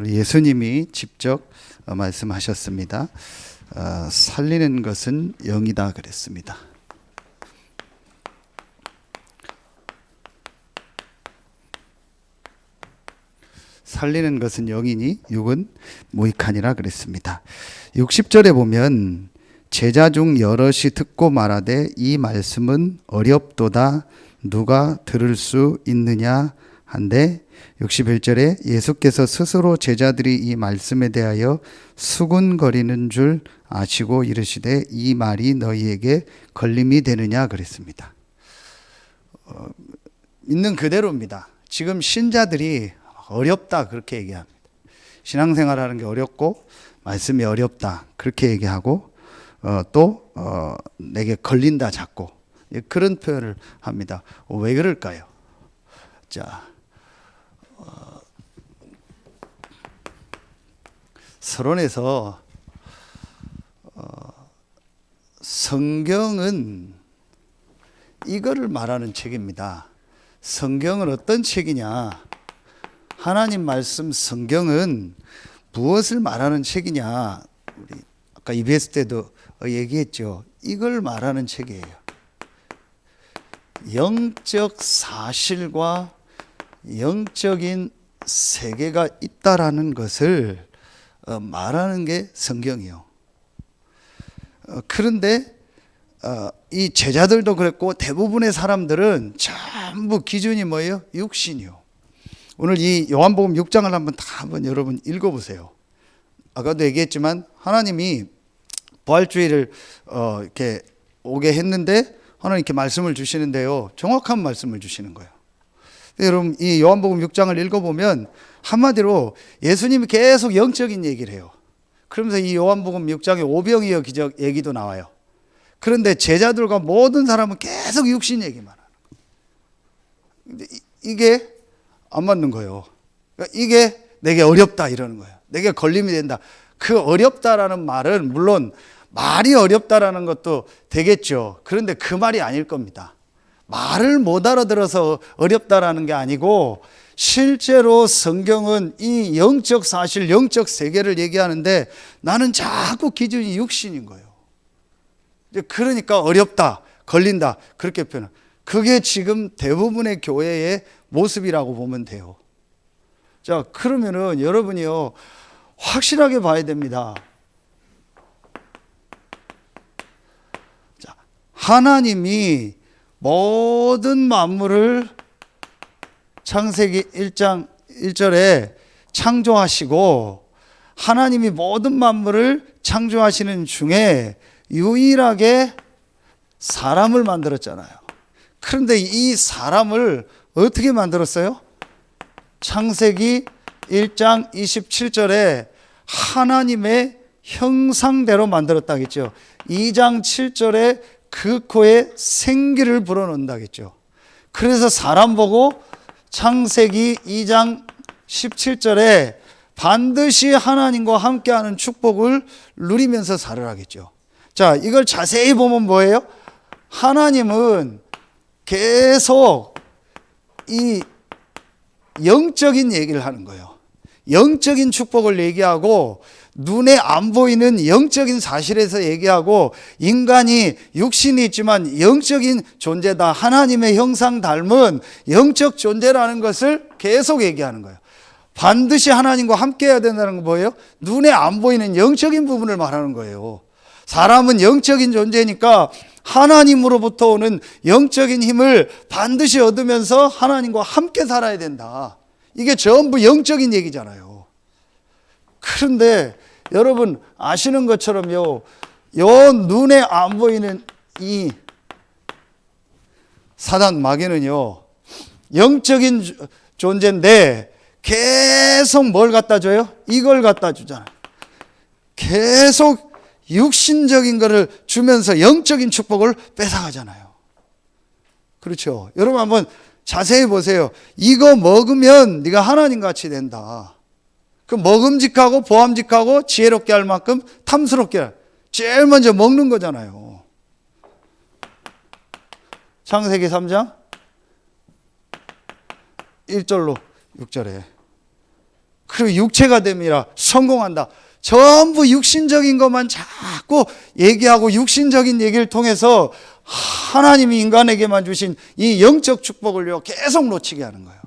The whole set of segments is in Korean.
예수님이 직접 말씀하셨습니다. 살리는 것은 영이다 그랬습니다. 살리는 것은 영이니 육은 무익하니라 그랬습니다. 60절에 보면 제자 중 여럿이 듣고 말하되 이 말씀은 어렵도다 누가 들을 수 있느냐 한데 61절에 예수께서 스스로 제자들이 이 말씀에 대하여 수군거리는 줄 아시고 이르시되 이 말이 너희에게 걸림이 되느냐 그랬습니다. 있는 그대로입니다. 지금 신자들이 어렵다 그렇게 얘기합니다. 신앙생활하는 게 어렵고 말씀이 어렵다 그렇게 얘기하고 또 내게 걸린다 자꾸 그런 표현을 합니다. 왜 그럴까요? 자, 서론에서 성경은 이거를 말하는 책입니다. 성경은 어떤 책이냐? 하나님 말씀 성경은 무엇을 말하는 책이냐? 우리 아까 EBS 때도 얘기했죠. 이걸 말하는 책이에요. 영적 사실과 영적인 세계가 있다라는 것을 말하는 게 성경이요. 그런데 이 제자들도 그랬고 대부분의 사람들은 전부 기준이 뭐예요? 육신이요. 오늘 이 요한복음 6장을 한번 여러분 읽어보세요. 아까도 얘기했지만 하나님이 부활주의를 이렇게 오게 했는데 하나님 이렇게 말씀을 주시는데요. 정확한 말씀을 주시는 거예요. 여러분 이 요한복음 6장을 읽어보면 한마디로 예수님이 계속 영적인 얘기를 해요. 그러면서 이 요한복음 6장에 오병이어 기적 얘기도 나와요. 그런데 제자들과 모든 사람은 계속 육신 얘기만 하는 거예요. 근데 이게 안 맞는 거예요. 그러니까 이게 내게 어렵다 이러는 거예요. 내게 걸림이 된다. 그 어렵다라는 말은 물론 말이 어렵다라는 것도 되겠죠. 그런데 그 말이 아닐 겁니다. 말을 못 알아들어서 어렵다라는 게 아니고 실제로 성경은 이 영적 사실, 영적 세계를 얘기하는데 나는 자꾸 기준이 육신인 거예요. 그러니까 어렵다, 걸린다 그렇게 표현. 그게 지금 대부분의 교회의 모습이라고 보면 돼요. 자, 그러면은 여러분이요 확실하게 봐야 됩니다. 자, 하나님이 모든 만물을 창세기 1장 1절에 창조하시고 하나님이 모든 만물을 창조하시는 중에 유일하게 사람을 만들었잖아요. 그런데 이 사람을 어떻게 만들었어요? 창세기 1장 27절에 하나님의 형상대로 만들었다겠죠. 2장 7절에 그 코에 생기를 불어넣는다겠죠. 그래서 사람 보고 창세기 2장 17절에 반드시 하나님과 함께하는 축복을 누리면서 살으라겠죠. 자, 이걸 자세히 보면 뭐예요? 하나님은 계속 이 영적인 얘기를 하는 거예요. 영적인 축복을 얘기하고 눈에 안 보이는 영적인 사실에서 얘기하고 인간이 육신이 있지만 영적인 존재다. 하나님의 형상 닮은 영적 존재라는 것을 계속 얘기하는 거예요. 반드시 하나님과 함께 해야 된다는 건 뭐예요? 눈에 안 보이는 영적인 부분을 말하는 거예요. 사람은 영적인 존재니까 하나님으로부터 오는 영적인 힘을 반드시 얻으면서 하나님과 함께 살아야 된다. 이게 전부 영적인 얘기잖아요. 그런데 여러분 아시는 것처럼요, 요 눈에 안 보이는 이 사단 마귀는요, 영적인 존재인데 계속 뭘 갖다 줘요? 이걸 갖다 주잖아요. 계속 육신적인 거를 주면서 영적인 축복을 뺏어가잖아요. 그렇죠? 여러분 한번 자세히 보세요. 이거 먹으면 네가 하나님같이 된다. 그 먹음직하고 보암직하고 지혜롭게 할 만큼 탐스럽게 할. 제일 먼저 먹는 거잖아요. 창세기 3장 1절로 6절에 그리고 육체가 됨이라 성공한다. 전부 육신적인 것만 자꾸 얘기하고 육신적인 얘기를 통해서 하나님이 인간에게만 주신 이 영적 축복을요 계속 놓치게 하는 거예요.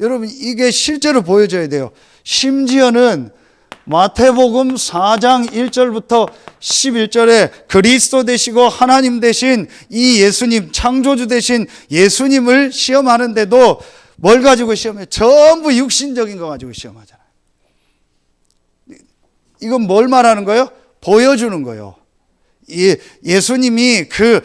여러분 이게 실제로 보여져야 돼요. 심지어는 마태복음 4장 1절부터 11절에 그리스도 되시고 하나님 되신 이 예수님, 창조주 되신 예수님을 시험하는데도 뭘 가지고 시험해요? 전부 육신적인 거 가지고 시험하잖아요. 이건 뭘 말하는 거예요? 보여주는 거예요. 예수님이 그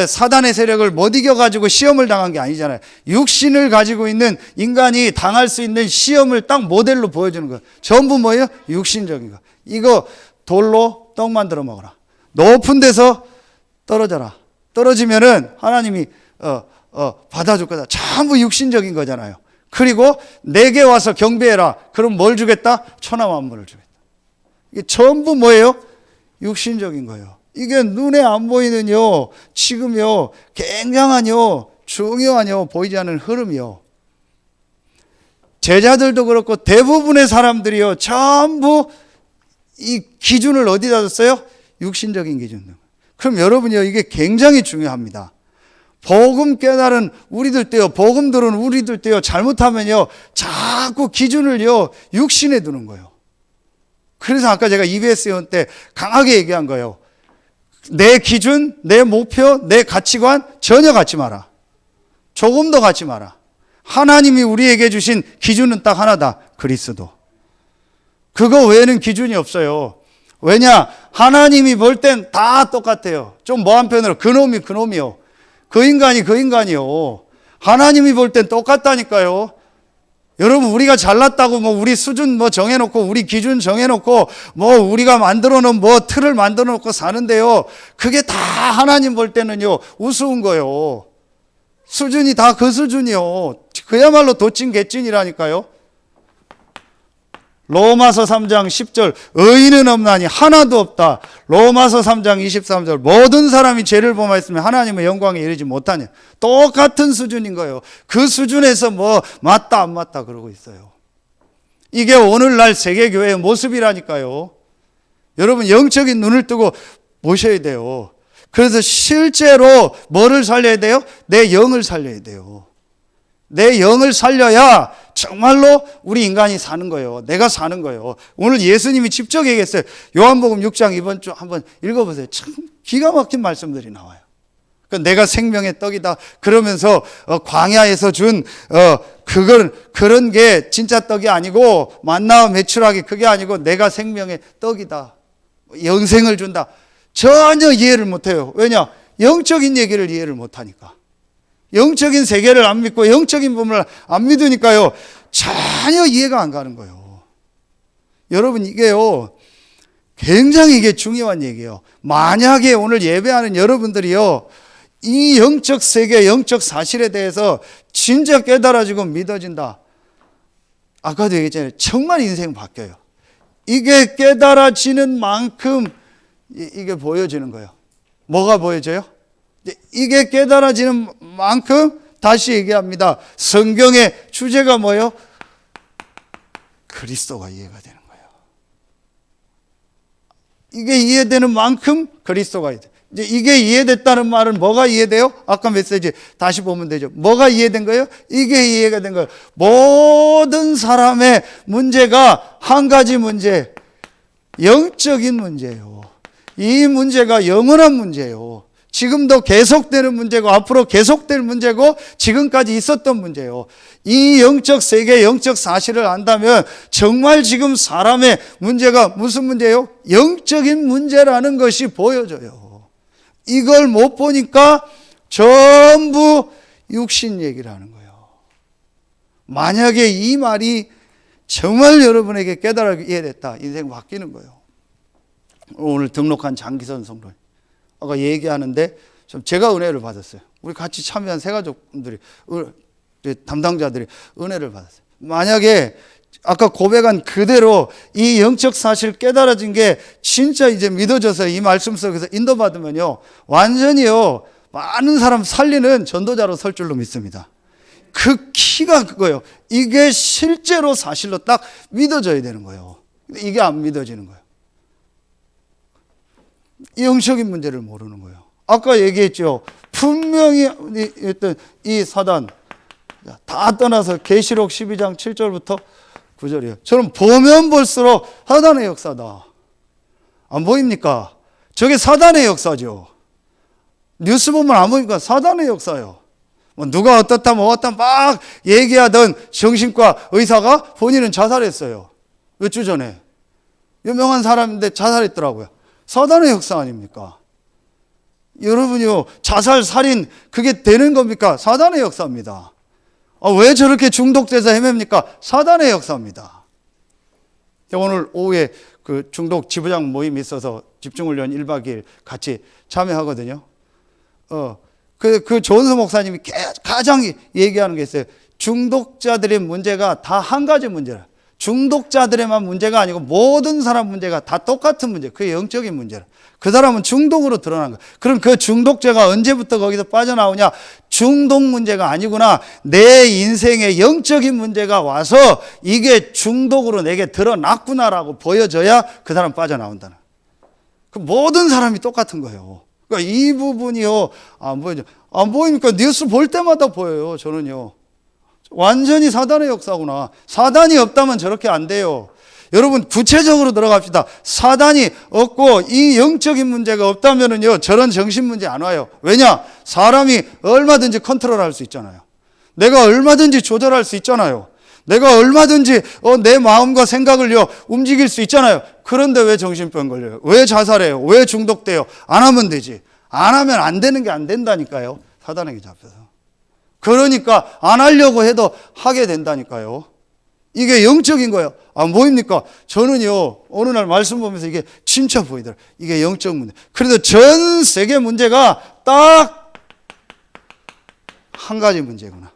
사단의 세력을 못 이겨가지고 시험을 당한 게 아니잖아요. 육신을 가지고 있는 인간이 당할 수 있는 시험을 딱 모델로 보여주는 거예요. 전부 뭐예요? 육신적인 거. 이거 돌로 떡 만들어 먹어라. 높은 데서 떨어져라. 떨어지면은 하나님이 받아줄 거다. 전부 육신적인 거잖아요. 그리고 내게 와서 경배해라. 그럼 뭘 주겠다? 천하 만물을 주겠다. 이게 전부 뭐예요? 육신적인 거예요. 이게 눈에 안 보이는요, 지금요, 굉장한요, 중요한요, 보이지 않는 흐름이요. 제자들도 그렇고 대부분의 사람들이요, 전부 이 기준을 어디다 뒀어요? 육신적인 기준. 그럼 여러분요, 이게 굉장히 중요합니다. 복음 깨달은 우리들 때요, 복음 들은 우리들 때요, 잘못하면요, 자꾸 기준을요, 육신에 두는 거예요. 그래서 아까 제가 EBS 회원 때 강하게 얘기한 거예요. 내 기준, 내 목표, 내 가치관 전혀 갖지 마라. 조금도 갖지 마라. 하나님이 우리에게 주신 기준은 딱 하나다. 그리스도. 그거 외에는 기준이 없어요. 왜냐? 하나님이 볼 땐 다 똑같아요. 좀 뭐 한편으로 그놈이 그놈이요. 그 인간이 그 인간이요. 하나님이 볼 땐 똑같다니까요. 여러분 우리가 잘났다고 뭐 우리 수준 뭐 정해놓고 우리 기준 정해놓고 뭐 우리가 만들어놓은 뭐 틀을 만들어놓고 사는데요. 그게 다 하나님 볼 때는요 우스운 거요. 수준이 다 그 수준이요. 그야말로 도찐 개찐이라니까요. 로마서 3장 10절 의인은 없나니 하나도 없다. 로마서 3장 23절 모든 사람이 죄를 범하였으면 하나님의 영광에 이르지 못하냐. 똑같은 수준인 거예요. 그 수준에서 뭐 맞다 안 맞다 그러고 있어요. 이게 오늘날 세계교회의 모습이라니까요. 여러분 영적인 눈을 뜨고 보셔야 돼요. 그래서 실제로 뭐를 살려야 돼요? 내 영을 살려야 돼요. 내 영을 살려야 정말로 우리 인간이 사는 거예요. 내가 사는 거예요. 오늘 예수님이 직접 얘기했어요. 요한복음 6장 이번 주 한번 읽어보세요. 참 기가 막힌 말씀들이 나와요. 그러니까 내가 생명의 떡이다. 그러면서 광야에서 준 그런 게 진짜 떡이 아니고 만나와 메추라기 그게 아니고 내가 생명의 떡이다. 영생을 준다. 전혀 이해를 못해요. 왜냐? 영적인 얘기를 이해를 못하니까. 영적인 세계를 안 믿고 영적인 부분을 안 믿으니까요 전혀 이해가 안 가는 거예요. 여러분 이게요 굉장히 이게 중요한 얘기예요. 만약에 오늘 예배하는 여러분들이요 이 영적 세계 영적 사실에 대해서 진짜 깨달아지고 믿어진다. 아까도 얘기했잖아요. 정말 인생 바뀌어요. 이게 깨달아지는 만큼 이게 보여지는 거예요. 뭐가 보여져요? 이게 깨달아지는 만큼 다시 얘기합니다. 성경의 주제가 뭐예요? 그리스도가 이해가 되는 거예요. 이게 이해되는 만큼 그리스도가 이해돼요. 이제 이게 이해됐다는 말은 뭐가 이해돼요? 아까 메시지 다시 보면 되죠. 뭐가 이해된 거예요? 이게 이해가 된 거예요. 모든 사람의 문제가 한 가지 문제, 영적인 문제예요. 이 문제가 영원한 문제예요. 지금도 계속되는 문제고 앞으로 계속될 문제고 지금까지 있었던 문제예요. 이 영적 세계, 영적 사실을 안다면 정말 지금 사람의 문제가 무슨 문제예요? 영적인 문제라는 것이 보여져요. 이걸 못 보니까 전부 육신 얘기를 하는 거예요. 만약에 이 말이 정말 여러분에게 깨달아 이해됐다. 인생 바뀌는 거예요. 오늘 등록한 장기선 성도 아까 얘기하는데 좀 제가 은혜를 받았어요. 우리 같이 참여한 새가족분들이 담당자들이 은혜를 받았어요. 만약에 아까 고백한 그대로 이 영적 사실 깨달아진 게 진짜 이제 믿어져서 이 말씀 속에서 인도받으면요 완전히요 많은 사람 살리는 전도자로 설 줄로 믿습니다. 그 키가 그거예요. 이게 실제로 사실로 딱 믿어져야 되는 거예요. 근데 이게 안 믿어지는 거예요. 영적인 문제를 모르는 거예요. 아까 얘기했죠. 분명히 했던 이 사단 다 떠나서 계시록 12장 7절부터 9절이에요. 저는 보면 볼수록 사단의 역사다. 안 보입니까? 저게 사단의 역사죠. 뉴스 보면 안 보니까 사단의 역사예요. 뭐 누가 어떻다 뭐 어떻다 막 얘기하던 정신과 의사가 본인은 자살했어요. 몇 주 전에. 유명한 사람인데 자살했더라고요. 사단의 역사 아닙니까? 여러분이요, 자살, 살인 그게 되는 겁니까? 사단의 역사입니다. 왜 저렇게 중독돼서 헤맵니까? 사단의 역사입니다. 오늘 오후에 그 중독 지부장 모임이 있어서 집중훈련 1박 2일 같이 참여하거든요. 그 조은수 목사님이 가장 얘기하는 게 있어요. 중독자들의 문제가 다 한 가지 문제라. 중독자들의만 문제가 아니고 모든 사람 문제가 다 똑같은 문제. 그게 영적인 문제라. 그 사람은 중독으로 드러난 거야. 그럼 그 중독자가 언제부터 거기서 빠져나오냐? 중독 문제가 아니구나. 내 인생에 영적인 문제가 와서 이게 중독으로 내게 드러났구나라고 보여져야 그 사람 빠져나온다는. 그 모든 사람이 똑같은 거예요. 그러니까 이 부분이요, 안 보이죠. 안 보이니까 뉴스 볼 때마다 보여요. 저는요. 완전히 사단의 역사구나. 사단이 없다면 저렇게 안 돼요. 여러분 구체적으로 들어갑시다. 사단이 없고 이 영적인 문제가 없다면은요, 저런 정신 문제 안 와요. 왜냐? 사람이 얼마든지 컨트롤할 수 있잖아요. 내가 얼마든지 조절할 수 있잖아요. 내가 얼마든지 내 마음과 생각을요 움직일 수 있잖아요. 그런데 왜 정신병 걸려요? 왜 자살해요? 왜 중독돼요? 안 하면 되지. 안 하면 안 되는 게 안 된다니까요. 사단에게 잡혀서. 그러니까 안 하려고 해도 하게 된다니까요. 이게 영적인 거예요. 안 보입니까? 저는요, 어느 날 말씀 보면서 이게 진짜 보이더라고요. 이게 영적 문제. 그래도 전 세계 문제가 딱 한 가지 문제구나.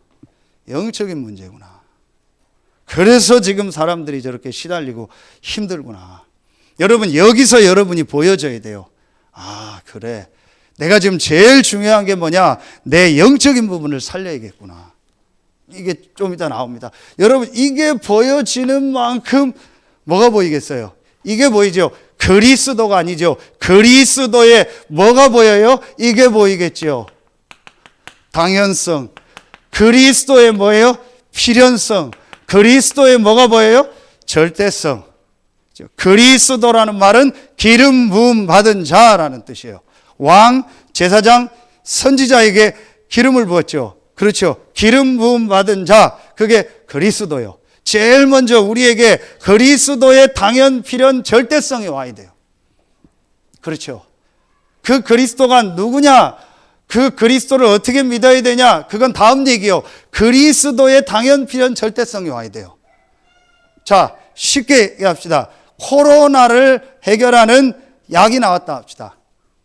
영적인 문제구나. 그래서 지금 사람들이 저렇게 시달리고 힘들구나. 여러분, 여기서 여러분이 보여줘야 돼요. 아, 그래. 내가 지금 제일 중요한 게 뭐냐? 내 영적인 부분을 살려야겠구나. 이게 좀 이따 나옵니다. 여러분, 이게 보여지는 만큼 뭐가 보이겠어요? 이게 보이죠? 그리스도가 아니죠. 그리스도의 뭐가 보여요? 이게 보이겠죠. 당연성. 그리스도의 뭐예요? 필연성. 그리스도의 뭐가 보여요? 절대성. 그리스도라는 말은 기름 부음 받은 자라는 뜻이에요. 왕, 제사장, 선지자에게 기름을 부었죠. 그렇죠. 기름 부음 받은 자, 그게 그리스도요. 제일 먼저 우리에게 그리스도의 당연, 필연, 절대성이 와야 돼요. 그렇죠. 그 그리스도가 누구냐? 그 그리스도를 어떻게 믿어야 되냐? 그건 다음 얘기요. 그리스도의 당연, 필연, 절대성이 와야 돼요. 자, 쉽게 얘기합시다. 코로나를 해결하는 약이 나왔다 합시다.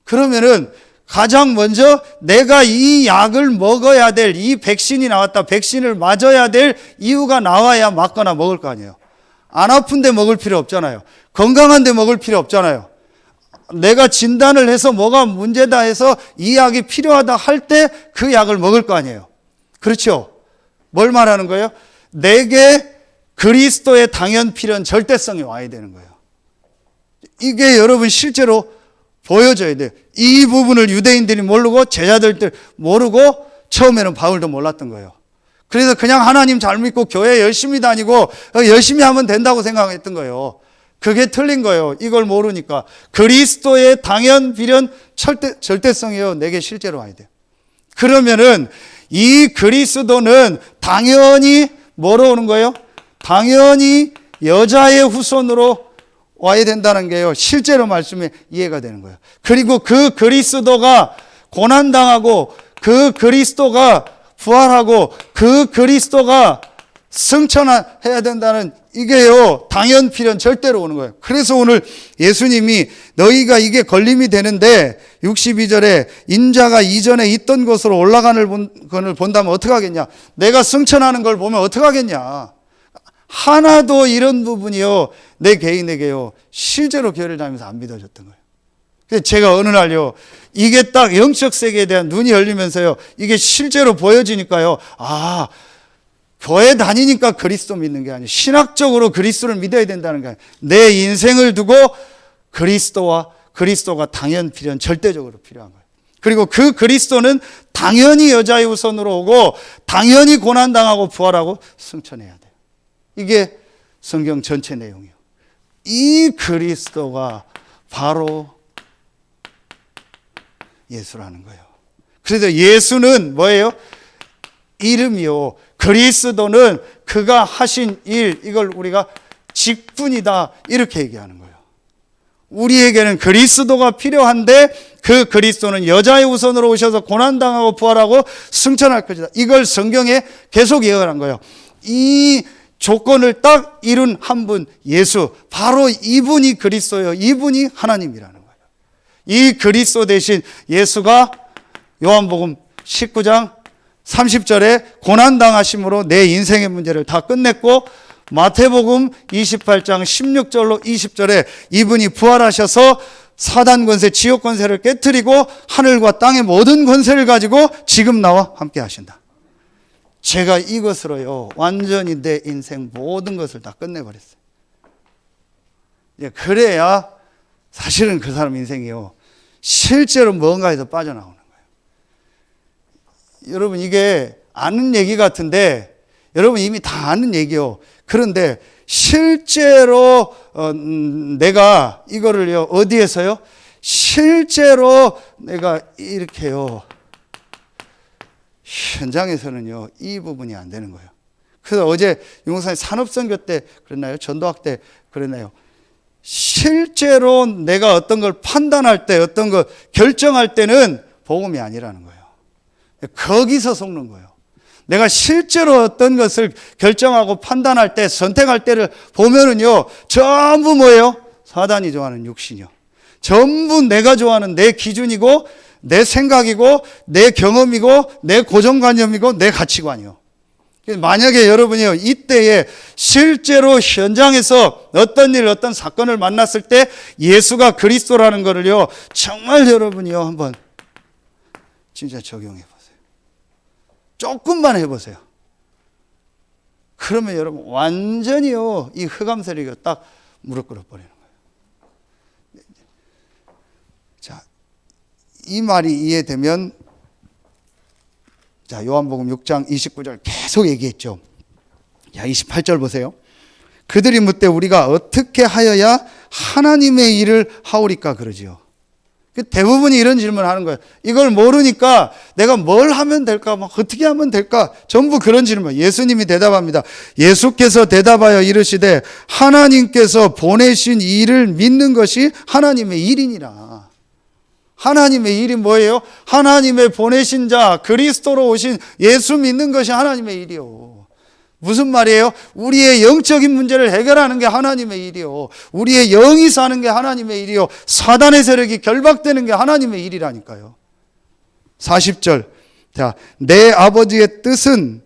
그러면은 가장 먼저 내가 이 약을 먹어야 될, 이 백신이 나왔다, 백신을 맞아야 될 이유가 나와야 맞거나 먹을 거 아니에요. 안 아픈데 먹을 필요 없잖아요. 건강한데 먹을 필요 없잖아요. 내가 진단을 해서 뭐가 문제다 해서 이 약이 필요하다 할 때 그 약을 먹을 거 아니에요. 그렇죠? 뭘 말하는 거예요? 내게 그리스도의 당연, 필연, 절대성이 와야 되는 거예요. 이게 여러분 실제로 보여줘야 돼요. 이 부분을 유대인들이 모르고 제자들도 모르고 처음에는 바울도 몰랐던 거예요. 그래서 그냥 하나님 잘 믿고 교회 열심히 다니고 열심히 하면 된다고 생각했던 거예요. 그게 틀린 거예요. 이걸 모르니까. 그리스도의 당연, 필연, 절대성이요. 내게 실제로 와야 돼요. 그러면은 이 그리스도는 당연히 뭐로 오는 거예요? 당연히 여자의 후손으로 와야 된다는 게요. 실제로 말씀에 이해가 되는 거예요. 그리고 그 그리스도가 고난당하고 그 그리스도가 부활하고 그 그리스도가 승천해야 된다는 이게요. 당연, 필연, 절대로 오는 거예요. 그래서 오늘 예수님이 너희가 이게 걸림이 되는데 62절에 인자가 이전에 있던 곳으로 올라가는 것을 본다면 어떻게 하겠냐? 내가 승천하는 걸 보면 어떻게 하겠냐? 하나도 이런 부분이요. 내 개인에게요. 실제로 교회를 다니면서 안 믿어졌던 거예요. 그래서 제가 어느 날요. 이게 딱 영적 세계에 대한 눈이 열리면서요. 이게 실제로 보여지니까요. 아, 교회 다니니까 그리스도 믿는 게 아니에요. 신학적으로 그리스도를 믿어야 된다는 거예요. 내 인생을 두고 그리스도가 당연 필요한, 절대적으로 필요한 거예요. 그리고 그 그리스도는 당연히 여자의 후손으로 오고 당연히 고난당하고 부활하고 승천해야 돼요. 이게 성경 전체 내용이에요. 이 그리스도가 바로 예수라는 거예요. 그래서 예수는 뭐예요? 이름이요. 그리스도는 그가 하신 일, 이걸 우리가 직분이다, 이렇게 얘기하는 거예요. 우리에게는 그리스도가 필요한데 그 그리스도는 여자의 후손으로 오셔서 고난당하고 부활하고 승천할 것이다. 이걸 성경에 계속 예언한 거예요. 이 조건을 딱 이룬 한 분, 예수, 바로 이분이 그리스도예요. 이분이 하나님이라는 거예요. 이 그리스도 대신 예수가 요한복음 19장 30절에 고난당하심으로 내 인생의 문제를 다 끝냈고, 마태복음 28장 16절로 20절에 이분이 부활하셔서 사단 권세, 지옥 권세를 깨트리고 하늘과 땅의 모든 권세를 가지고 지금 나와 함께 하신다. 제가 이것으로요, 완전히 내 인생 모든 것을 다 끝내버렸어요. 그래야 사실은 그 사람 인생이요, 실제로 뭔가에서 빠져나오는 거예요. 여러분, 이게 아는 얘기 같은데, 여러분 이미 다 아는 얘기요. 그런데 실제로 내가 이거를요, 어디에서요? 실제로 내가 이렇게요, 현장에서는요, 이 부분이 안 되는 거예요. 그래서 어제 용산의 산업선교 때 그랬나요? 전도학 때 그랬나요? 실제로 내가 어떤 걸 판단할 때, 어떤 걸 결정할 때는 복음이 아니라는 거예요. 거기서 속는 거예요. 내가 실제로 어떤 것을 결정하고 판단할 때, 선택할 때를 보면은요, 전부 뭐예요? 사단이 좋아하는 육신이요. 전부 내가 좋아하는 내 기준이고, 내 생각이고, 내 경험이고, 내 고정관념이고, 내 가치관이요. 만약에 여러분이요, 이때에 실제로 현장에서 어떤 일, 어떤 사건을 만났을 때 예수가 그리스도라는 것을요, 정말 여러분이요, 한번 진짜 적용해 보세요. 조금만 해보세요. 그러면 여러분 완전히요, 이 흑암세력이 딱 무릎 꿇어버리는 거예요. 자, 이 말이 이해되면, 자, 요한복음 6장 29절 계속 얘기했죠. 자, 28절 보세요. 그들이 묻되 우리가 어떻게 하여야 하나님의 일을 하오리까 그러지요. 대부분이 이런 질문을 하는 거예요. 이걸 모르니까 내가 뭘 하면 될까? 어떻게 하면 될까? 전부 그런 질문. 예수님이 대답합니다. 예수께서 대답하여 이르시되 하나님께서 보내신 일을 믿는 것이 하나님의 일이니라. 하나님의 일이 뭐예요? 하나님의 보내신 자, 그리스도로 오신 예수 믿는 것이 하나님의 일이요. 무슨 말이에요? 우리의 영적인 문제를 해결하는 게 하나님의 일이요. 우리의 영이 사는 게 하나님의 일이요. 사단의 세력이 결박되는 게 하나님의 일이라니까요. 40절. 자, 내 아버지의 뜻은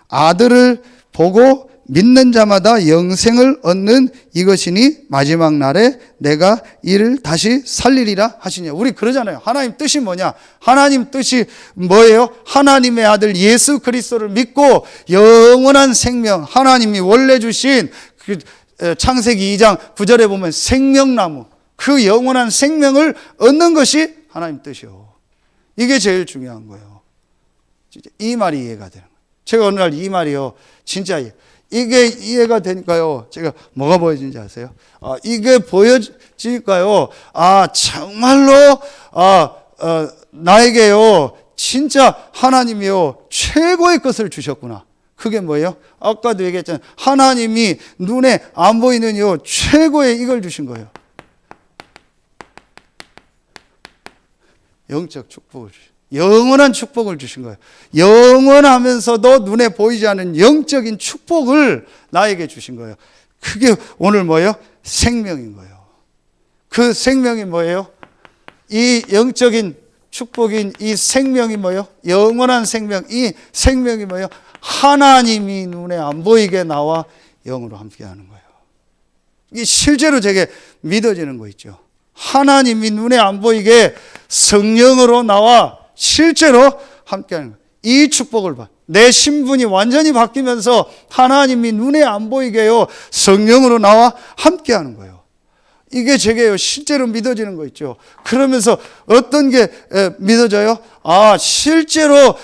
아들을 보고 믿는 자마다 영생을 얻는 이것이니 마지막 날에 내가 이를 다시 살리리라 하시냐. 우리 그러잖아요. 하나님 뜻이 뭐냐? 하나님 뜻이 뭐예요? 하나님의 아들 예수 그리스도를 믿고 영원한 생명, 하나님이 원래 주신 그 창세기 2장 9절에 보면 생명나무, 그 영원한 생명을 얻는 것이 하나님 뜻이요. 이게 제일 중요한 거예요. 진짜 이 말이 이해가 되는 거예요. 제가 어느 날 이 말이요, 진짜 이게 이해가 되니까요, 제가 뭐가 보여지는지 아세요? 이게 보여지니까요, 정말로, 나에게요, 진짜 하나님이요, 최고의 것을 주셨구나. 그게 뭐예요? 아까도 얘기했잖아요. 하나님이 눈에 안 보이는 최고의 이걸 주신 거예요. 영적 축복을 주신 거예요. 영원한 축복을 주신 거예요. 영원하면서도 눈에 보이지 않는 영적인 축복을 나에게 주신 거예요. 그게 오늘 뭐예요? 생명인 거예요. 그 생명이 뭐예요? 이 영적인 축복인 이 생명이 뭐예요? 영원한 생명. 이 생명이 뭐예요? 하나님이 눈에 안 보이게 나와 영으로 함께하는 거예요. 이게 실제로 제게 믿어지는 거 있죠. 하나님이 눈에 안 보이게 성령으로 나와 실제로 함께하는 거예요. 이 축복을 봐. 내 신분이 완전히 바뀌면서 하나님이 눈에 안 보이게요, 성령으로 나와 함께하는 거예요. 이게 제게요, 실제로 믿어지는 거 있죠. 그러면서 어떤 게 믿어져요? 아, 실제로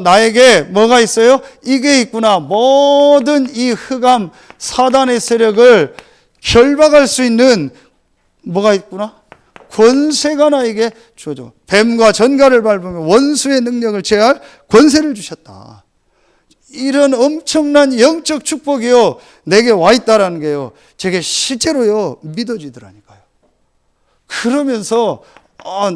나에게 뭐가 있어요? 이게 있구나. 모든 이 흑암 사단의 세력을 결박할 수 있는 뭐가 있구나? 권세가 나에게 주어져. 뱀과 전갈을 밟으며 원수의 능력을 제할 권세를 주셨다. 이런 엄청난 영적 축복이요, 내게 와 있다라는 게요, 제게 실제로요, 믿어지더라니까요. 그러면서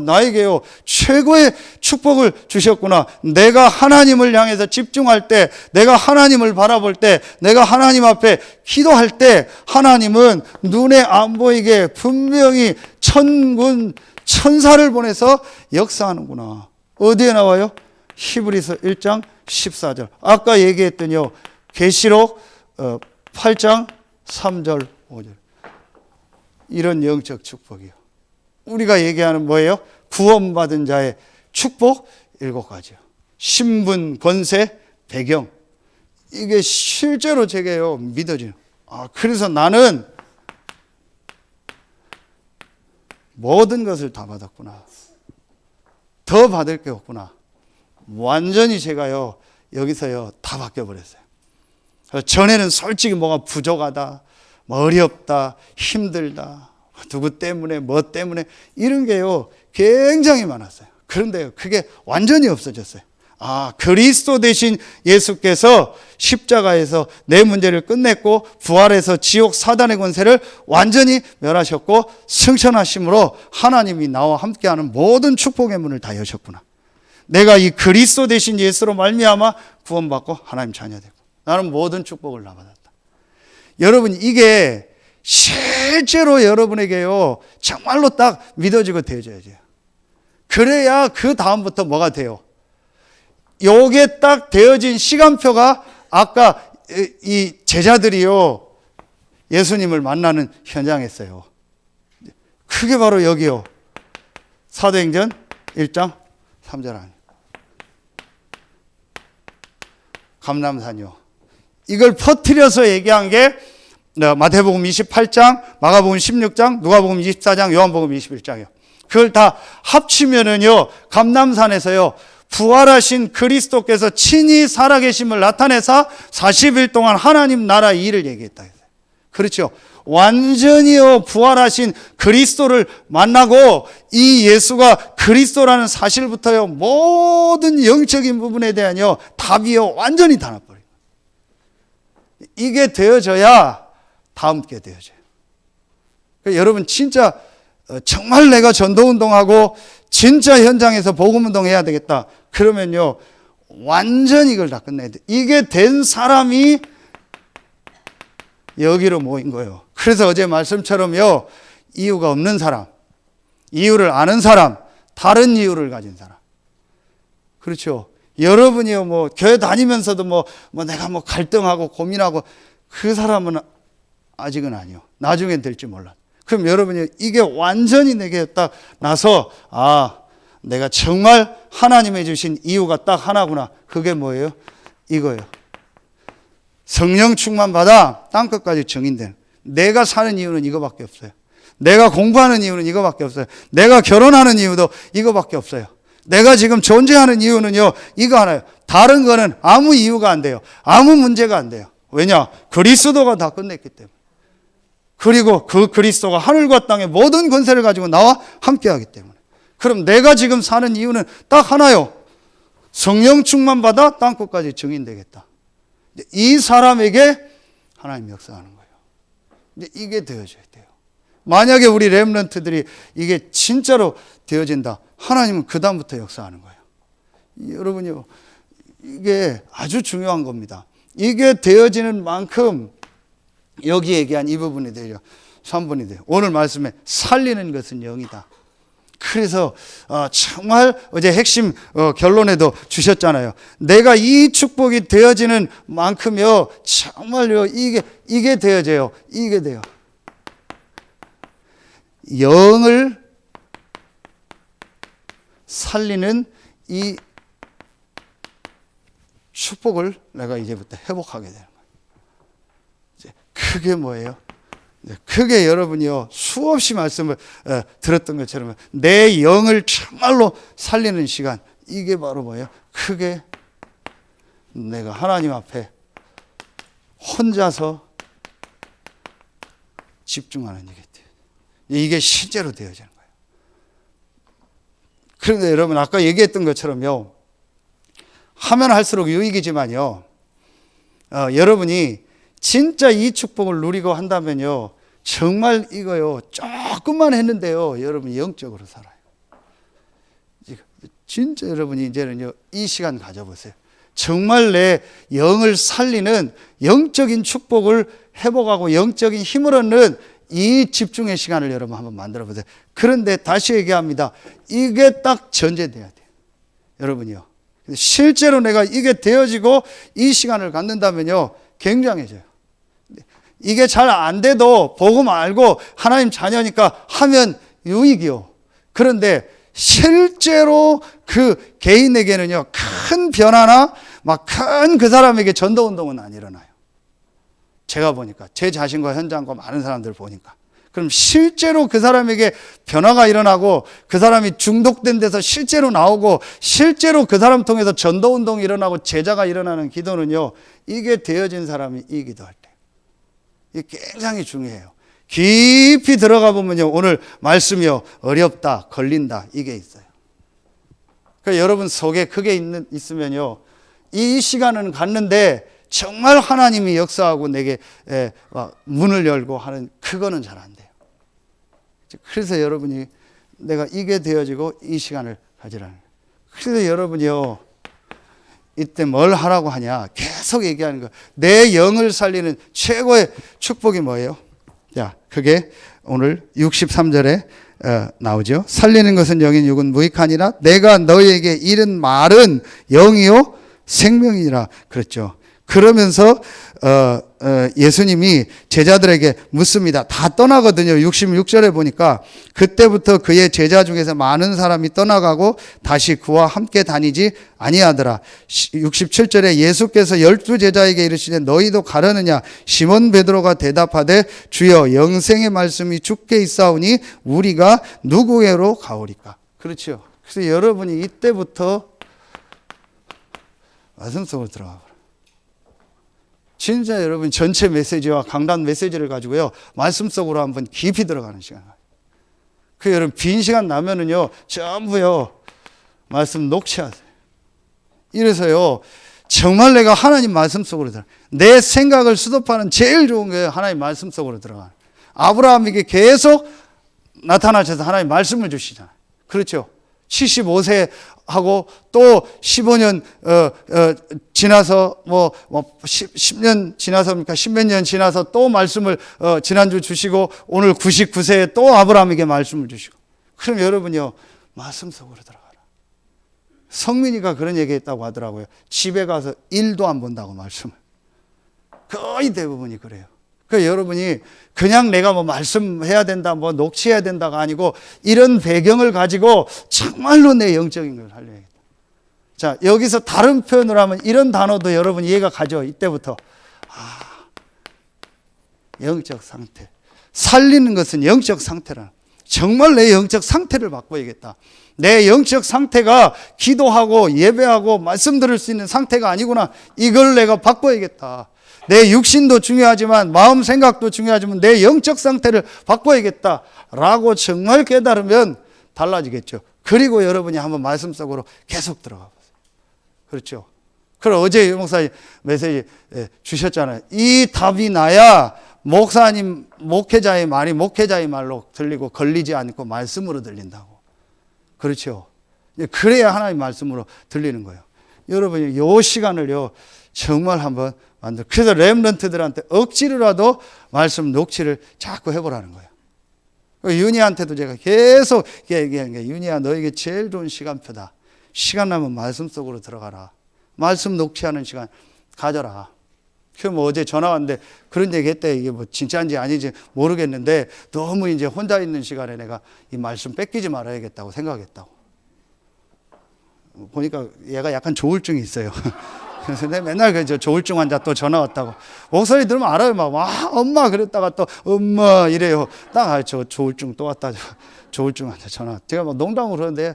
나에게요, 최고의 축복을 주셨구나. 내가 하나님을 향해서 집중할 때, 내가 하나님을 바라볼 때, 내가 하나님 앞에 기도할 때, 하나님은 눈에 안 보이게 분명히 천군 천사를 보내서 역사하는구나. 어디에 나와요? 히브리서 1장 14절. 아까 얘기했더니요, 계시록 8장 3절 5절. 이런 영적 축복이요. 우리가 얘기하는 뭐예요? 구원받은 자의 축복 7가지요. 신분, 권세, 배경. 이게 실제로 제게요, 믿어져요. 그래서 나는 모든 것을 다 받았구나. 더 받을 게 없구나. 완전히 제가요, 여기서요, 다 바뀌어버렸어요. 전에는 솔직히 뭐가 부족하다, 뭐 어렵다, 힘들다, 누구 때문에, 뭐 때문에, 이런 게요, 굉장히 많았어요. 그런데요, 그게 완전히 없어졌어요. 그리스도 대신 예수께서 십자가에서 내 문제를 끝냈고, 부활해서 지옥 사단의 권세를 완전히 멸하셨고, 승천하심으로 하나님이 나와 함께하는 모든 축복의 문을 다 여셨구나. 내가 이 그리스도 대신 예수로 말미암아 구원받고 하나님 자녀 되고, 나는 모든 축복을 다 받았다. 여러분, 이게 실제로 여러분에게요, 정말로 딱 믿어지고 되어져야 돼요. 그래야 그 다음부터 뭐가 돼요? 요게 딱 되어진 시간표가 아까 이 제자들이요, 예수님을 만나는 현장에서요, 그게 바로 여기요, 사도행전 1장 3절 아니에요. 감람산이요. 이걸 퍼뜨려서 얘기한 게 마태복음 28장, 마가복음 16장, 누가복음 24장, 요한복음 21장이요. 그걸 다 합치면은요, 감람산에서요, 부활하신 그리스도께서 친히 살아계심을 나타내사 40일 동안 하나님 나라 일을 얘기했다. 그렇죠. 완전히요, 부활하신 그리스도를 만나고 이 예수가 그리스도라는 사실부터요, 모든 영적인 부분에 대한요, 답이요, 완전히 다 나버려요. 이게 되어져야 다음 게 되어져요. 그러니까 여러분, 진짜 정말 내가 전도운동하고 진짜 현장에서 복음운동 해야 되겠다. 그러면요, 완전히 이걸 다 끝내야 돼. 이게 된 사람이 여기로 모인 거예요. 그래서 어제 말씀처럼요, 이유가 없는 사람, 이유를 아는 사람, 다른 이유를 가진 사람. 그렇죠. 여러분이요, 뭐 교회 다니면서도 뭐 내가 뭐 갈등하고 고민하고, 그 사람은 아직은 아니요. 나중엔 될지 몰라. 그럼 여러분이 이게 완전히 내게 딱 나서, 내가 정말 하나님이 주신 이유가 딱 하나구나. 그게 뭐예요? 이거예요. 성령 충만 받아 땅끝까지 증인된. 내가 사는 이유는 이거밖에 없어요. 내가 공부하는 이유는 이거밖에 없어요. 내가 결혼하는 이유도 이거밖에 없어요. 내가 지금 존재하는 이유는요, 이거 하나요. 다른 거는 아무 이유가 안 돼요. 아무 문제가 안 돼요. 왜냐? 그리스도가 다 끝냈기 때문에. 그리고 그 그리스도가 하늘과 땅의 모든 권세를 가지고 나와 함께하기 때문에. 그럼 내가 지금 사는 이유는 딱 하나요. 성령 충만 받아 땅끝까지 증인되겠다. 이 사람에게 하나님 역사하는 거예요. 이게 되어져야 돼요. 만약에 우리 렘넌트들이 이게 진짜로 되어진다, 하나님은 그 다음부터 역사하는 거예요. 여러분요, 이게 아주 중요한 겁니다. 이게 되어지는 만큼 여기 얘기한 이 부분이 돼요. 3분이 돼요. 오늘 말씀에 살리는 것은 영이다. 그래서 정말 어제 핵심 결론에도 주셨잖아요. 내가 이 축복이 되어지는 만큼요, 정말요, 이게 되어져요. 이게 돼요. 영을 살리는 이 축복을 내가 이제부터 회복하게 되는 거예요. 이제 그게 뭐예요? 크게 여러분이요 수없이 말씀을 들었던 것처럼 내 영을 정말로 살리는 시간, 이게 바로 뭐예요? 크게 내가 하나님 앞에 혼자서 집중하는 일이 돼요. 이게 실제로 되어지는 거예요. 그런데 여러분 아까 얘기했던 것처럼요, 하면 할수록 유익이지만요, 여러분이 진짜 이 축복을 누리고 한다면요, 정말 이거요 조금만 했는데요 여러분 영적으로 살아요. 진짜 여러분이 이제는요 이 시간 가져보세요. 정말 내 영을 살리는 영적인 축복을 회복하고 영적인 힘을 얻는 이 집중의 시간을 여러분 한번 만들어 보세요. 그런데 다시 얘기합니다. 이게 딱 전제돼야 돼요. 여러분이요, 실제로 내가 이게 되어지고 이 시간을 갖는다면요 굉장해져요. 이게 잘 안 돼도 복음 알고 하나님 자녀니까 하면 유익이요. 그런데 실제로 그 개인에게는요 큰 변화나 막 큰 그 사람에게 전도 운동은 안 일어나요. 제가 보니까 제 자신과 현장과 많은 사람들 보니까, 그럼 실제로 그 사람에게 변화가 일어나고 그 사람이 중독된 데서 실제로 나오고 실제로 그 사람 통해서 전도 운동이 일어나고 제자가 일어나는 기도는요, 이게 되어진 사람이 이 기도할 때 이게 굉장히 중요해요. 깊이 들어가 보면요 오늘 말씀이요 어렵다, 걸린다, 이게 있어요. 그러니까 여러분 속에 그게 있으면요 이 시간은 갔는데 정말 하나님이 역사하고 내게 문을 열고 하는 그거는 잘 안 돼요. 그래서 여러분이 내가 이게 되어지고 이 시간을 가지라는 거예요. 그래서 여러분이요 이때 뭘 하라고 하냐, 계속 얘기하는 거. 내 영을 살리는 최고의 축복이 뭐예요? 자, 그게 오늘 63절에 나오죠. 살리는 것은 영인 육은 무익하니라. 내가 너희에게 이른 말은 영이요 생명이니라 그랬죠. 그러면서 예수님이 제자들에게 묻습니다. 다 떠나거든요. 66절에 보니까 그때부터 그의 제자 중에서 많은 사람이 떠나가고 다시 그와 함께 다니지 아니하더라. 67절에 예수께서 12제자에게 이르시되 너희도 가려느냐? 시몬 베드로가 대답하되 주여 영생의 말씀이 주께 있사오니 우리가 누구에게로 가오리까? 그렇죠. 그래서 여러분이 이때부터 말씀 속으로 들어가 버려요. 진짜 여러분 전체 메시지와 강단 메시지를 가지고요 말씀 속으로 한번 깊이 들어가는 시간. 그 여러분 빈 시간 나면은요 전부요 말씀 녹취하세요. 이래서요 정말 내가 하나님 말씀 속으로 들어가. 내 생각을 수도파는 제일 좋은 게 하나님 말씀 속으로 들어가. 아브라함에게 계속 나타나셔서 하나님 말씀을 주시잖아요. 그렇죠. 75세 하고 또 15년 지나서 10년 지나서니까 10몇 년 지나서 또 말씀을 지난주 주시고 오늘 99세에 또 아브라함에게 말씀을 주시고. 그럼 여러분이요 말씀 속으로 들어가라. 성민이가 그런 얘기했다고 하더라고요. 집에 가서 일도 안 본다고 말씀을. 거의 대부분이 그래요. 그러니까 여러분이 그냥 내가 뭐 말씀해야 된다, 뭐 녹취해야 된다가 아니고 이런 배경을 가지고 정말로 내 영적인 걸 살려야겠다. 자, 여기서 다른 표현을 하면 이런 단어도 여러분 이해가 가죠. 이때부터. 영적 상태. 살리는 것은 영적 상태라. 정말 내 영적 상태를 바꿔야겠다. 내 영적 상태가 기도하고 예배하고 말씀 들을 수 있는 상태가 아니구나. 이걸 내가 바꿔야겠다. 내 육신도 중요하지만 마음 생각도 중요하지만 내 영적 상태를 바꿔야겠다라고 정말 깨달으면 달라지겠죠. 그리고 여러분이 한번 말씀 속으로 계속 들어가 보세요. 그렇죠. 그럼 어제 목사님 메시지 주셨잖아요. 이 답이 나야 목사님 목회자의 말이 목회자의 말로 들리고 걸리지 않고 말씀으로 들린다고. 그렇죠. 그래야 하나님 말씀으로 들리는 거예요. 여러분이 이 시간을요 정말 한번 만들어. 그래서 렘넌트들한테 억지로라도 말씀 녹취를 자꾸 해보라는 거예요. 윤희한테도 제가 계속 얘기하는 게 윤희야 너에게 제일 좋은 시간표다. 시간 나면 말씀 속으로 들어가라. 말씀 녹취하는 시간 가져라. 그럼 어제 전화 왔는데 그런 얘기 했대. 이게 뭐 진짜인지 아닌지 모르겠는데 너무 이제 혼자 있는 시간에 내가 이 말씀 뺏기지 말아야겠다고 생각했다고. 보니까 얘가 약간 조울증이 있어요. 그래서 내가 맨날 그 조울증 환자 또 전화 왔다고. 목소리 들으면 알아요. 막, 와, 엄마 그랬다가 또 엄마 이래요. 딱 저 조울증 또 왔다. 조울증 환자 전화. 제가 막 농담으로 그러는데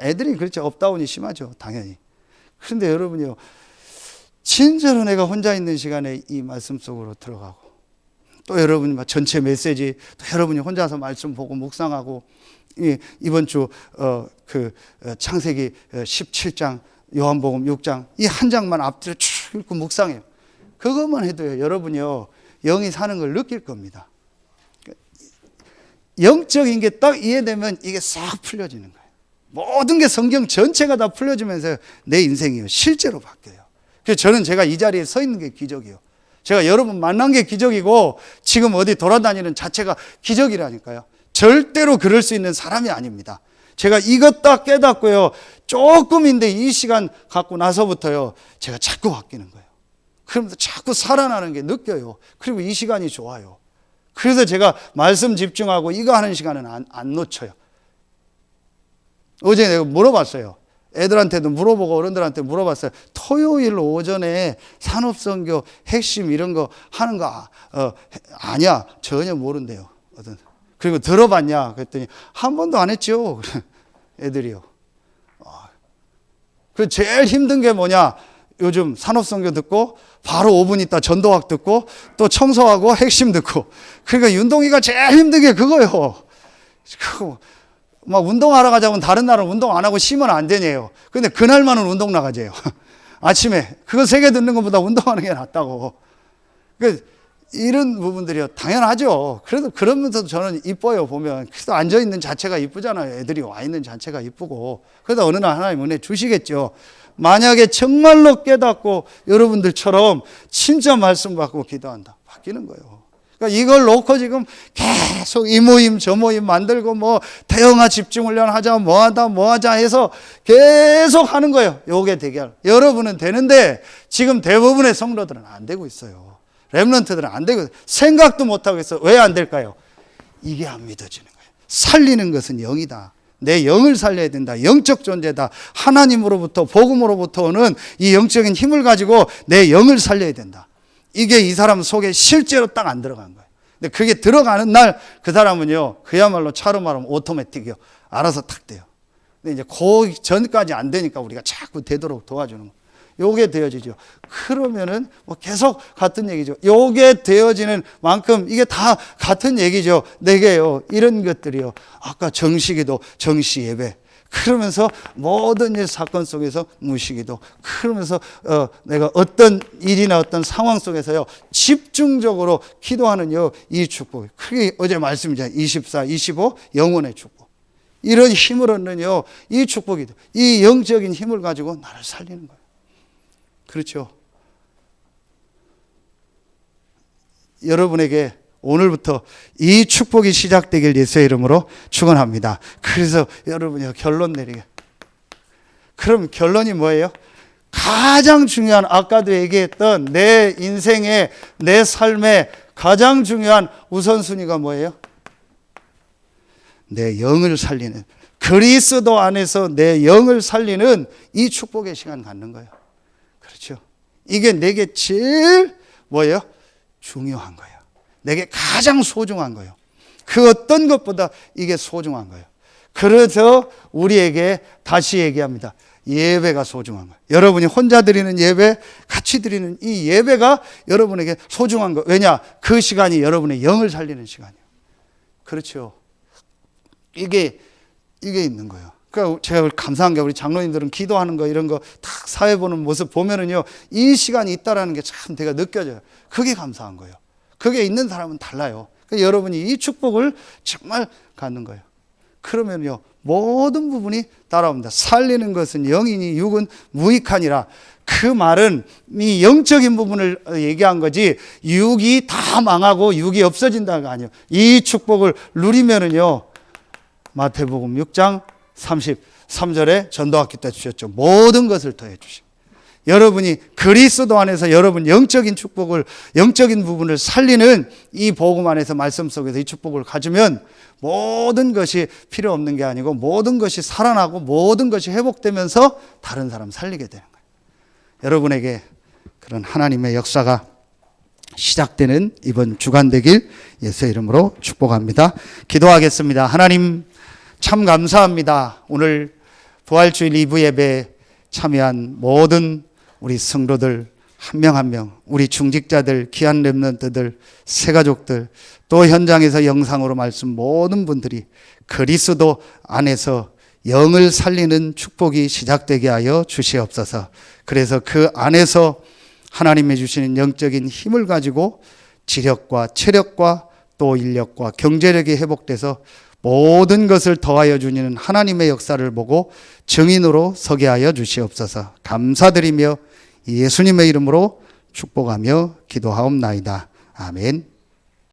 애들이 그렇죠. 업다운이 심하죠. 당연히. 그런데 여러분이요. 진짜로 내가 혼자 있는 시간에 이 말씀 속으로 들어가고 또 여러분이 막 전체 메시지 또 여러분이 혼자서 말씀 보고 묵상하고 이번 주 창세기 17장 요한복음 6장 이 한 장만 앞뒤로 쭉 읽고 묵상해요. 그것만 해도요. 여러분이요. 영이 사는 걸 느낄 겁니다. 영적인 게 딱 이해되면 이게 싹 풀려지는 거예요. 모든 게 성경 전체가 다 풀려지면서 내 인생이요. 실제로 바뀌어요. 그래서 저는 제가 이 자리에 서 있는 게 기적이요. 제가 여러분 만난 게 기적이고 지금 어디 돌아다니는 자체가 기적이라니까요. 절대로 그럴 수 있는 사람이 아닙니다. 제가 이것 딱 깨닫고요. 조금인데 이 시간 갖고 나서부터요. 제가 자꾸 바뀌는 거예요. 그러면서 자꾸 살아나는 게 느껴요. 그리고 이 시간이 좋아요. 그래서 제가 말씀 집중하고 이거 하는 시간은 안 놓쳐요. 어제 내가 물어봤어요. 애들한테도 물어보고 어른들한테 물어봤어요. 토요일 오전에 산업선교 핵심 이런 거 하는 거 아니야. 전혀 모른대요. 그리고 들어봤냐 그랬더니 한 번도 안 했죠. 애들이요. 그 제일 힘든 게 뭐냐. 요즘 산업선교 듣고 바로 5분 있다 전도학 듣고 또 청소하고 핵심 듣고. 그러니까 윤동이가 제일 힘든 게 그거예요. 막 운동하러 가자면 다른 날은 운동 안 하고 쉬면 안 되네요. 근데 그날만은 운동 나가재요. 아침에 그거 3개 듣는 것보다 운동하는 게 낫다고. 이런 부분들이요. 당연하죠. 그래도 그러면서도 저는 이뻐요. 보면 그래도 앉아있는 자체가 이쁘잖아요. 애들이 와있는 자체가 이쁘고. 그래도 어느 날 하나님 은혜 주시겠죠. 만약에 정말로 깨닫고 여러분들처럼 진짜 말씀 받고 기도한다. 바뀌는 거예요. 그러니까 이걸 놓고 지금 계속 이 모임 저 모임 만들고 뭐 대형화 집중훈련 하자 뭐 하자 해서 계속 하는 거예요. 요게 대결. 여러분은 되는데 지금 대부분의 성도들은 안 되고 있어요. 렘넌트들은 안 되고 생각도 못하고 있어요. 왜 안 될까요? 이게 안 믿어지는 거예요. 살리는 것은 영이다. 내 영을 살려야 된다. 영적 존재다. 하나님으로부터 복음으로부터 오는 이 영적인 힘을 가지고 내 영을 살려야 된다. 이게 이 사람 속에 실제로 딱 안 들어간 거예요. 근데 그게 들어가는 날 그 사람은요, 그야말로 차로 말하면 오토매틱이요. 알아서 탁 돼요. 근데 이제 그 전까지 안 되니까 우리가 자꾸 되도록 도와주는 거예요. 요게 되어지죠. 그러면은 뭐 계속 같은 얘기죠. 요게 되어지는 만큼 이게 다 같은 얘기죠. 내게요. 이런 것들이요. 아까 정시기도, 정시 예배. 그러면서 모든 일 사건 속에서 무시기도. 그러면서 내가 어떤 일이나 어떤 상황 속에서요. 집중적으로 기도하는요. 이 축복. 그게 어제 말씀이잖아요. 24, 25 영혼의 축복. 이런 힘을 얻는요. 이 축복이 돼. 이 영적인 힘을 가지고 나를 살리는 거예요. 그렇죠. 여러분에게 오늘부터 이 축복이 시작되길 예수의 이름으로 축원합니다. 그래서 여러분이 결론 내리게. 그럼 결론이 뭐예요? 가장 중요한 아까도 얘기했던 내 인생의 내 삶의 가장 중요한 우선순위가 뭐예요? 내 영을 살리는 그리스도 안에서 내 영을 살리는 이 축복의 시간 갖는 거예요. 그렇죠. 이게 내게 제일 뭐예요? 중요한 거예요. 내게 가장 소중한 거예요. 그 어떤 것보다 이게 소중한 거예요. 그래서 우리에게 다시 얘기합니다. 예배가 소중한 거예요. 여러분이 혼자 드리는 예배, 같이 드리는 이 예배가 여러분에게 소중한 거예요. 왜냐? 그 시간이 여러분의 영을 살리는 시간이에요. 그렇죠. 이게 있는 거예요. 그러니까 제가 감사한 게 우리 장로님들은 기도하는 거 이런 거 탁 사회 보는 모습 보면은요. 이 시간이 있다라는 게 참 제가 느껴져요. 그게 감사한 거예요. 그게 있는 사람은 달라요. 그러니까 여러분이 이 축복을 정말 갖는 거예요. 그러면요. 모든 부분이 따라옵니다. 살리는 것은 영이니 육은 무익하니라. 그 말은 이 영적인 부분을 얘기한 거지 육이 다 망하고 육이 없어진다가 아니에요. 이 축복을 누리면은요. 마태복음 6장 33절에 전도학기 때 주셨죠. 모든 것을 더해 주시고. 여러분이 그리스도 안에서 여러분 영적인 축복을, 영적인 부분을 살리는 이 복음 안에서 말씀 속에서 이 축복을 가지면 모든 것이 필요 없는 게 아니고 모든 것이 살아나고 모든 것이 회복되면서 다른 사람 살리게 되는 거예요. 여러분에게 그런 하나님의 역사가 시작되는 이번 주간 되길 예수의 이름으로 축복합니다. 기도하겠습니다. 하나님 참 감사합니다. 오늘 부활주일 2부 예배에 참여한 모든 우리 성도들 한 명 한 명, 우리 중직자들, 귀한 렘넌트들, 새가족들, 또 현장에서 영상으로 말씀 모든 분들이 그리스도 안에서 영을 살리는 축복이 시작되게 하여 주시옵소서. 그래서 그 안에서 하나님이 주시는 영적인 힘을 가지고 지력과 체력과 또 인력과 경제력이 회복돼서 모든 것을 더하여 주시는 하나님의 역사를 보고 증인으로 서게 하여 주시옵소서. 감사드리며 예수님의 이름으로 축복하며 기도하옵나이다. 아멘.